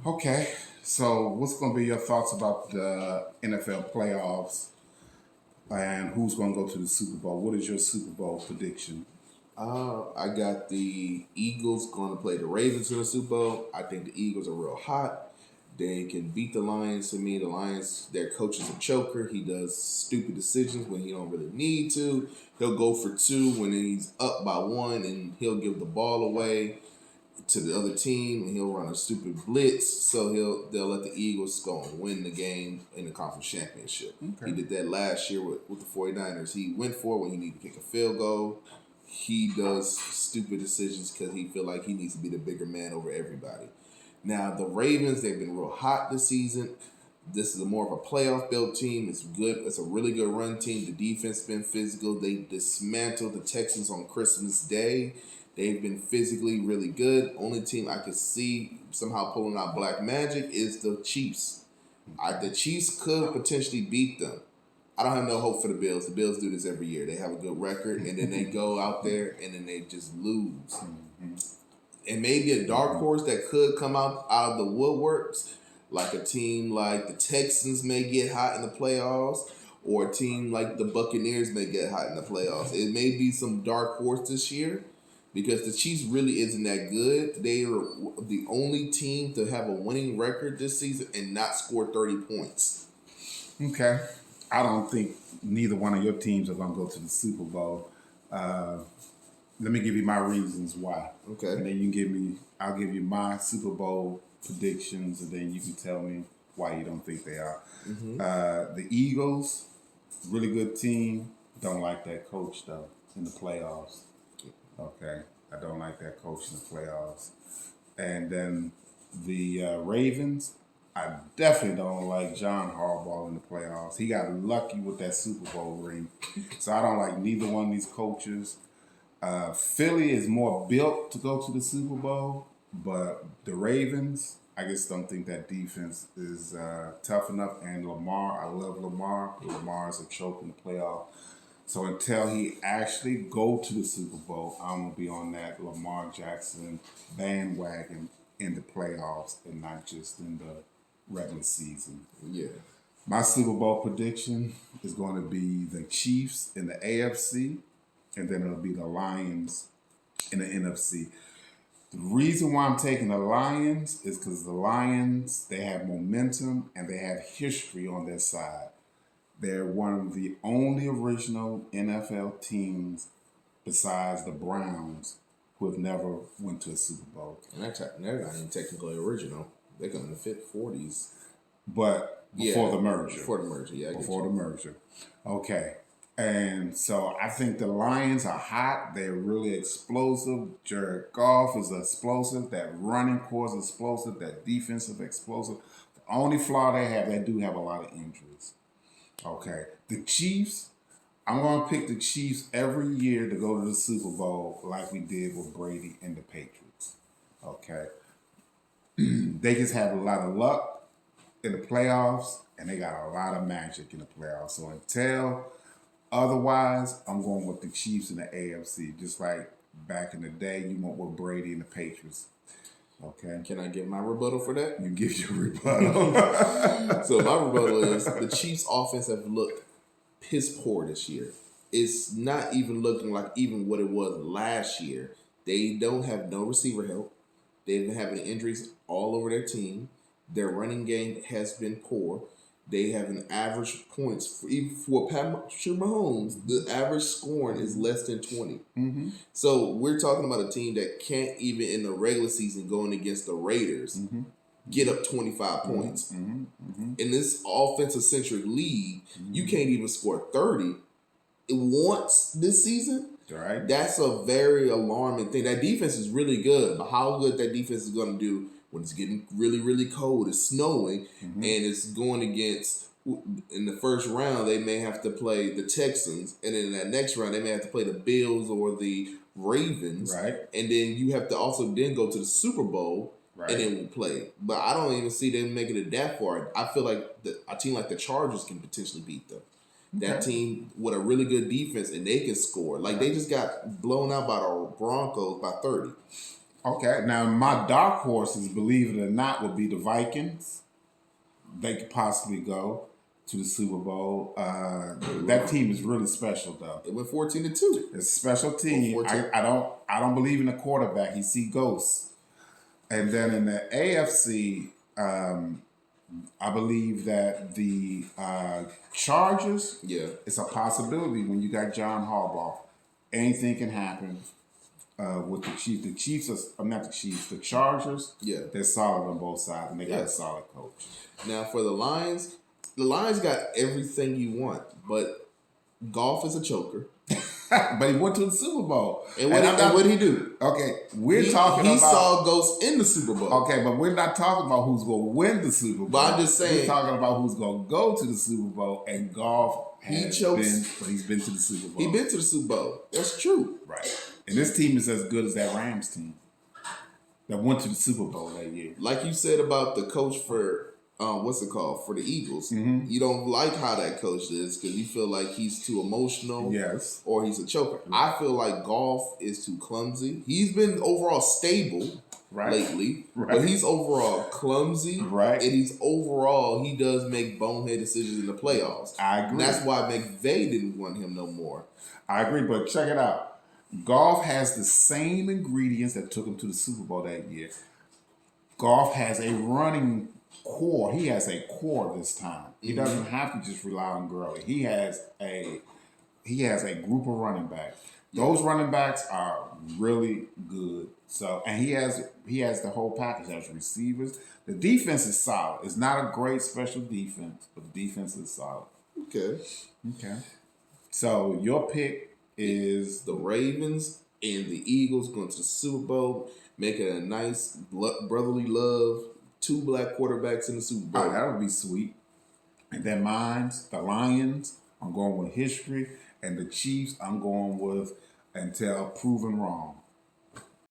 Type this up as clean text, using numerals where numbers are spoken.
Okay, so what's going to be your thoughts about the NFL playoffs and who's going to go to the Super Bowl? What is your Super Bowl prediction? I got the Eagles going to play the Ravens in the Super Bowl. I think the Eagles are real hot. They can beat the Lions. To me, the Lions, their coach is a choker. He does stupid decisions when he don't really need to. He'll go for two when he's up by one, and he'll give the ball away to the other team, and he'll run a stupid blitz. So they'll let the Eagles go and win the game in the conference championship. He Okay. did that last year with the 49ers. He went for it when he needed to kick a field goal. He does stupid decisions because he feel like he needs to be the bigger man over everybody. Now the Ravens, they've been real hot this season. This is a more of a playoff built team. It's good. It's a really good run team. The defense been physical. They dismantled the Texans on Christmas Day. They've been physically really good. Only team I could see somehow pulling out black magic is the Chiefs. The Chiefs could potentially beat them. I don't have no hope for the Bills. The Bills do this every year. They have a good record, and then they go out there and then they just lose. And maybe a dark horse that could come out of the woodworks, like a team like the Texans may get hot in the playoffs, or a team like the Buccaneers may get hot in the playoffs. It may be some dark horse this year because the Chiefs really isn't that good. They are the only team to have a winning record this season and not score 30 points. Okay. I don't think neither one of your teams are going to go to the Super Bowl. Uh, Let me give you my reasons why. Okay. And then I'll give you my Super Bowl predictions, and then you can tell me why you don't think they are. The Eagles, really good team. Don't like that coach, though, in the playoffs. Okay. I don't like that coach in the playoffs. And then the Ravens, I definitely don't like John Harbaugh in the playoffs. He got lucky with that Super Bowl ring. So I don't like neither one of these coaches. Philly is more built to go to the Super Bowl, but the Ravens, I just don't think that defense is tough enough. And Lamar, I love Lamar. Lamar is a choke in the playoff. So until he actually go to the Super Bowl, I'm gonna be on that Lamar Jackson bandwagon in the playoffs and not just in the regular season. Yeah. My Super Bowl prediction is going to be the Chiefs in the AFC, and then it'll be the Lions in the NFC. The reason why I'm taking the Lions is because the Lions, they have momentum and they have history on their side. They're one of the only original NFL teams besides the Browns who have never went to a Super Bowl. And they're not even technically original. They're going to fit 40s. But before the merger. Before the merger, yeah. Before the merger. Okay. And so I think the Lions are hot. They're really explosive. Jared Goff is explosive. That running core is explosive. That defensive explosive. The only flaw they do have a lot of injuries. Okay. The Chiefs, I'm going to pick the Chiefs every year to go to the Super Bowl like we did with Brady and the Patriots. Okay. They just have a lot of luck in the playoffs, and they got a lot of magic in the playoffs. So until otherwise, I'm going with the Chiefs in the AFC, just like back in the day, you went with Brady and the Patriots. Okay. Can I give my rebuttal for that? You give your rebuttal. So my rebuttal is the Chiefs' offense have looked piss poor this year. It's not even looking like even what it was last year. They don't have no receiver help. They've been having injuries all over their team. Their running game has been poor. They have an average points even for Patrick Mahomes. The average scoring is less than 20. Mm-hmm. So we're talking about a team that can't even in the regular season going against the Raiders get up 25 points. In this offensive centric league, you can't even score 30 once this season. Right. That's a very alarming thing. That defense is really good, but how good that defense is going to do when it's getting really, really cold, it's snowing, and it's going against, in the first round, they may have to play the Texans, and in that next round, they may have to play the Bills or the Ravens. Right. And then you have to also then go to the Super Bowl, and then play. But I don't even see them making it that far. I feel like a team like the Chargers can potentially beat them. That team with a really good defense, and they can score. Like, they just got blown out by the Broncos by 30. Okay, now my dark horses, believe it or not, would be the Vikings. They could possibly go to the Super Bowl. That team is really special, though. It went 14-2. It's a special team. Or 14. I don't believe in the quarterback. He see ghosts. And then in the AFC, I believe that the Chargers. Yeah. It's a possibility when you got John Harbaugh. Anything can happen with the Chiefs. The Chiefs are not the Chiefs. The Chargers. Yeah. They're solid on both sides, and they got Yeah. a solid coach. Now for the Lions got everything you want, but Goff is a choker. But he went to the Super Bowl. And what did he do? Okay, we're talking he about. saw ghosts in the Super Bowl. Okay, but we're not talking about who's going to win the Super Bowl. But I'm just saying. We're talking about who's going to go to the Super Bowl, and Goff He but he's been to the Super Bowl. He been to the Super Bowl. That's true. Right. And this team is as good as that Rams team that went to the Super Bowl that year. Like you said about the coach for what's it called, for the Eagles. Mm-hmm. You don't like how that coach is because you feel like he's too emotional. Yes. Or he's a choker. I feel like Goff is too clumsy. He's been overall stable lately, but he's overall clumsy. Right. And he does make bonehead decisions in the playoffs. I agree. And that's why McVay didn't want him no more. I agree, but check it out. Goff has the same ingredients that took him to the Super Bowl that year. Goff has a running core. He has a core this time. He doesn't have to just rely on Gurley. He has a group of running backs. Those running backs are really good. So, and he has the whole package. He has receivers. The defense is solid. It's not a great special defense, but the defense is solid. Okay. So your pick is The Ravens and the Eagles going to the Super Bowl, making a nice brotherly love. 2 black quarterbacks in the Super Bowl. that would be sweet. And then mine's the Lions. I'm going with history, and the Chiefs. I'm going with until proven wrong.